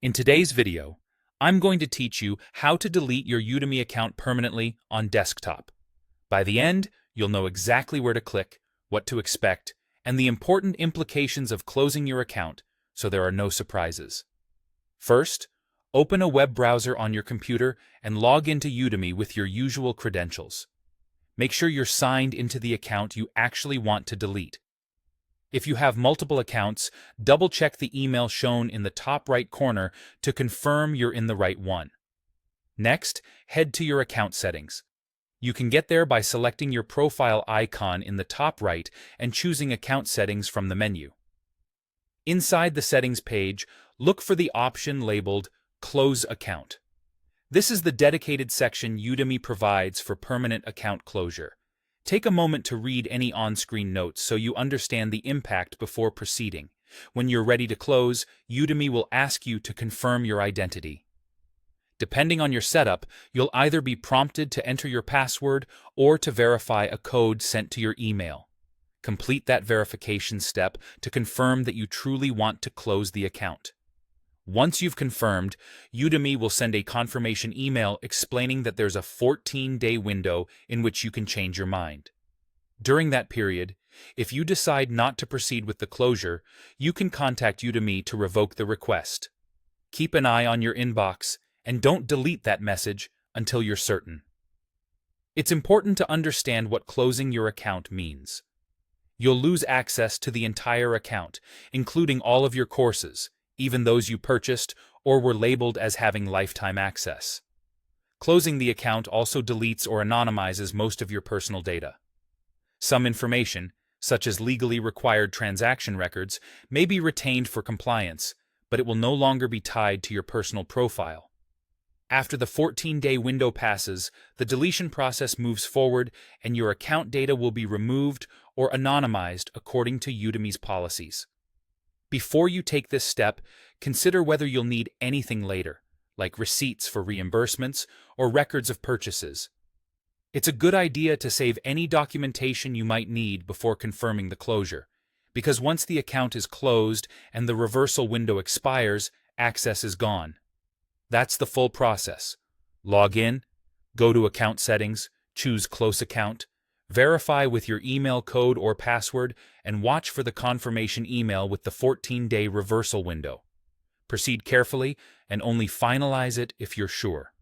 In today's video, I'm going to teach you how to delete your Udemy account permanently on desktop. By the end, you'll know exactly where to click, what to expect, and the important implications of closing your account so there are no surprises. First, open a web browser on your computer and log into Udemy with your usual credentials. Make sure you're signed into the account you actually want to delete. If you have multiple accounts, double-check the email shown in the top right corner to confirm you're in the right one. Next, head to your account settings. You can get there by selecting your profile icon in the top right and choosing Account Settings from the menu. Inside the Settings page, look for the option labeled Close Account. This is the dedicated section Udemy provides for permanent account closure. Take a moment to read any on-screen notes so you understand the impact before proceeding. When you're ready to close, Udemy will ask you to confirm your identity. Depending on your setup, you'll either be prompted to enter your password or to verify a code sent to your email. Complete that verification step to confirm that you truly want to close the account. Once you've confirmed, Udemy will send a confirmation email explaining that there's a 14-day window in which you can change your mind. During that period, if you decide not to proceed with the closure, you can contact Udemy to revoke the request. Keep an eye on your inbox and don't delete that message until you're certain. It's important to understand what closing your account means. You'll lose access to the entire account, including all of your courses, even those you purchased or were labeled as having lifetime access. Closing the account also deletes or anonymizes most of your personal data. Some information, such as legally required transaction records, may be retained for compliance, but it will no longer be tied to your personal profile. After the 14-day window passes, the deletion process moves forward and your account data will be removed or anonymized according to Udemy's policies. Before you take this step, consider whether you'll need anything later, like receipts for reimbursements or records of purchases. It's a good idea to save any documentation you might need before confirming the closure, because once the account is closed and the reversal window expires, access is gone. That's the full process. Log in, go to Account Settings, choose Close Account, verify with your email code or password, and watch for the confirmation email with the 14-day reversal window. Proceed carefully and only finalize it if you're sure.